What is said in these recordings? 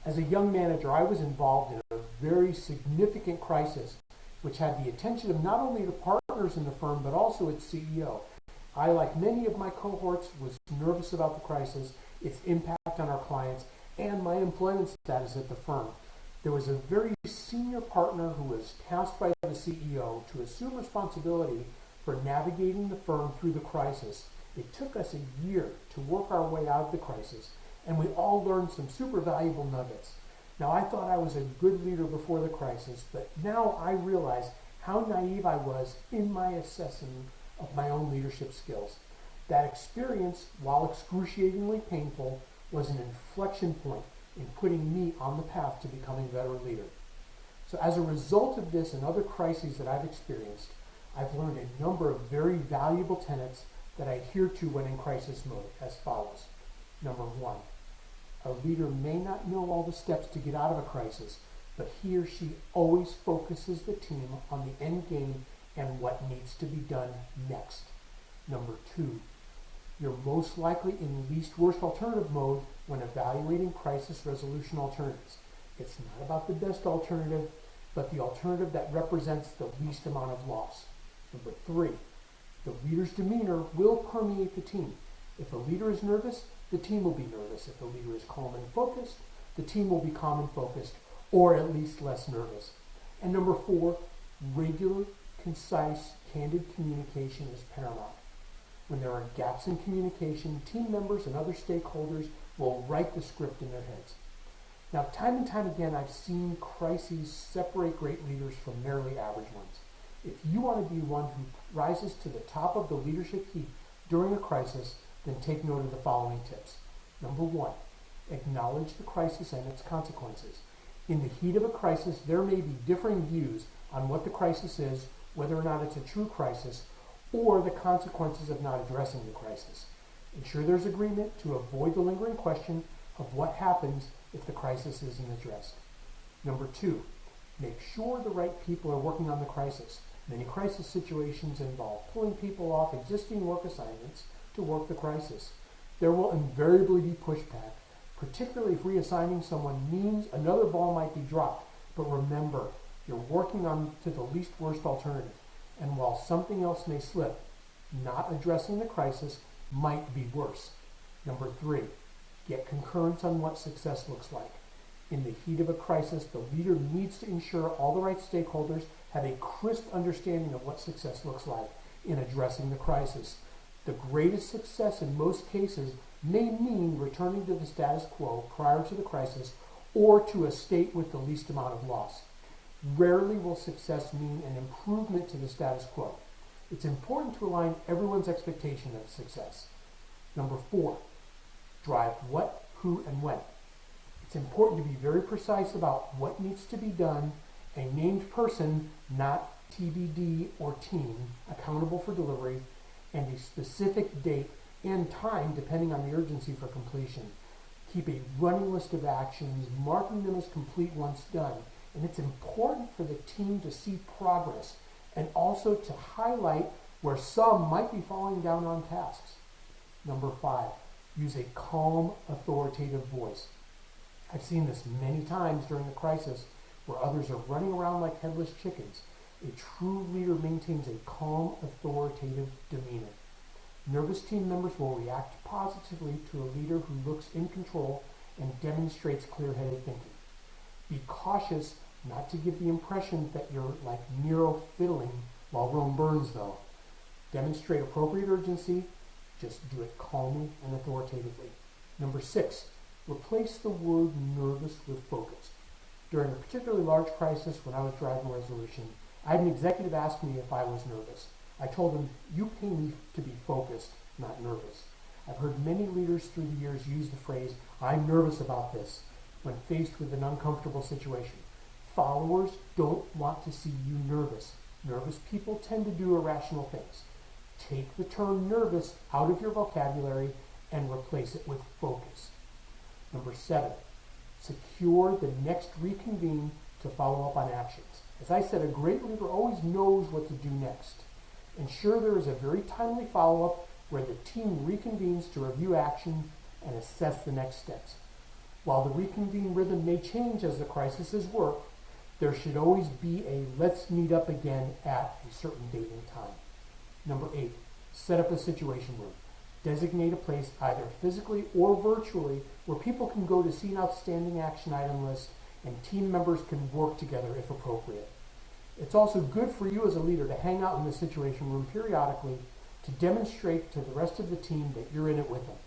As a young manager, I was involved in a very significant crisis, which had the attention of not only the partners in the firm, but also its CEO. I, like many of my cohorts, was nervous about the crisis, its impact on our clients, and my employment status at the firm. There was a very senior partner who was tasked by the CEO to assume responsibility for navigating the firm through the crisis. It took us a year to work our way out of the crisis, and we all learned some super valuable nuggets. Now, I thought I was a good leader before the crisis, but now I realize how naive I was in my assessment of my own leadership skills. That experience, while excruciatingly painful, was an inflection point in putting me on the path to becoming a better leader. So as a result of this and other crises that I've experienced, I've learned a number of very valuable tenets that I adhere to when in crisis mode as follows. Number one, a leader may not know all the steps to get out of a crisis, but he or she always focuses the team on the end game and what needs to be done next. Number two, you're most likely in least worst alternative mode when evaluating crisis resolution alternatives. It's not about the best alternative, but the alternative that represents the least amount of loss. Number three, the leader's demeanor will permeate the team. If a leader is nervous, the team will be nervous. If the leader is calm and focused, the team will be calm and focused, or at least less nervous. And number four, regular, concise, candid communication is paramount. When there are gaps in communication, team members and other stakeholders will write the script in their heads. Now, time and time again, I've seen crises separate great leaders from merely average ones. If you want to be one who rises to the top of the leadership heap during a crisis, then take note of the following tips. Number one, acknowledge the crisis and its consequences. In the heat of a crisis, there may be differing views on what the crisis is, whether or not it's a true crisis, or the consequences of not addressing the crisis. Ensure there's agreement to avoid the lingering question of what happens if the crisis isn't addressed. Number two, make sure the right people are working on the crisis. Many crisis situations involve pulling people off existing work assignments to work the crisis. There will invariably be pushback, particularly if reassigning someone means another ball might be dropped. But remember, you're working on to the least worst alternative. And while something else may slip, not addressing the crisis might be worse. Number three, get concurrence on what success looks like. In the heat of a crisis, the leader needs to ensure all the right stakeholders have a crisp understanding of what success looks like in addressing the crisis. The greatest success in most cases may mean returning to the status quo prior to the crisis or to a state with the least amount of loss. Rarely will success mean an improvement to the status quo. It's important to align everyone's expectation of success. Number four, drive what, who, and when. It's important to be very precise about what needs to be done, a named person, not TBD or team, accountable for delivery, and a specific date and time depending on the urgency for completion. Keep a running list of actions, marking them as complete once done. And it's important for the team to see progress and also to highlight where some might be falling down on tasks. Number five, use a calm, authoritative voice. I've seen this many times during a crisis where others are running around like headless chickens. A true leader maintains a calm, authoritative demeanor. Nervous team members will react positively to a leader who looks in control and demonstrates clear-headed thinking. Be cautious not to give the impression that you're like Nero fiddling while Rome burns, though. Demonstrate appropriate urgency. Just do it calmly and authoritatively. Number six, replace the word nervous with focused. During a particularly large crisis when I was driving resolution, I had an executive ask me if I was nervous. I told him, you pay me to be focused, not nervous. I've heard many leaders through the years use the phrase, I'm nervous about this, when faced with an uncomfortable situation. Followers don't want to see you nervous. Nervous people tend to do irrational things. Take the term nervous out of your vocabulary and replace it with focus. Number seven, secure the next reconvene to follow up on actions. As I said, a great leader always knows what to do next. Ensure there is a very timely follow-up where the team reconvenes to review action and assess the next steps. While the reconvene rhythm may change as the crises work, there should always be a let's meet up again at a certain date and time. Number 8, set up a situation room. Designate a place either physically or virtually where people can go to see an outstanding action item list and team members can work together if appropriate. It's also good for you as a leader to hang out in the situation room periodically to demonstrate to the rest of the team that you're in it with them.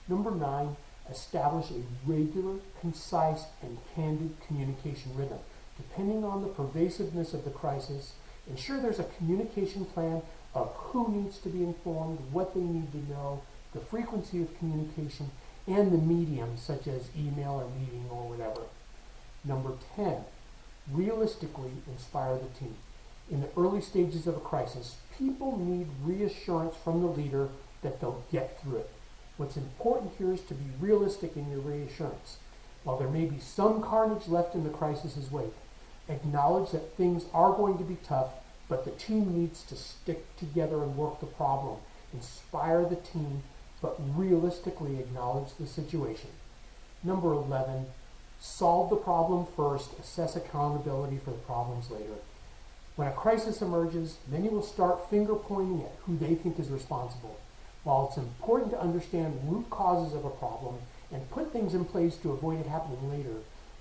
Number 9, establish a regular, concise, and candid communication rhythm. Depending on the pervasiveness of the crisis, ensure there's a communication plan of who needs to be informed, what they need to know, the frequency of communication, and the medium, such as email or meeting or whatever. Number 10, realistically inspire the team. In the early stages of a crisis, people need reassurance from the leader that they'll get through it. What's important here is to be realistic in your reassurance. While there may be some carnage left in the crisis's wake, acknowledge that things are going to be tough, but the team needs to stick together and work the problem. Inspire the team, but realistically acknowledge the situation. Number 11, solve the problem first, assess accountability for the problems later. When a crisis emerges, many will start finger pointing at who they think is responsible. While it's important to understand root causes of a problem and put things in place to avoid it happening later,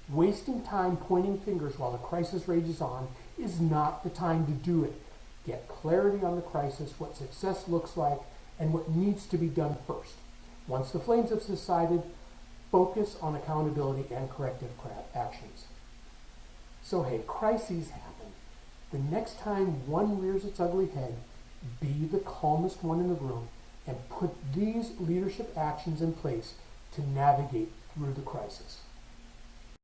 wasting time pointing fingers while the crisis rages on is not the time to do it. Get clarity on the crisis, what success looks like, and what needs to be done first. Once the flames have subsided, focus on accountability and corrective actions. So hey, crises happen. The next time one rears its ugly head, be the calmest one in the room and put these leadership actions in place to navigate through the crisis.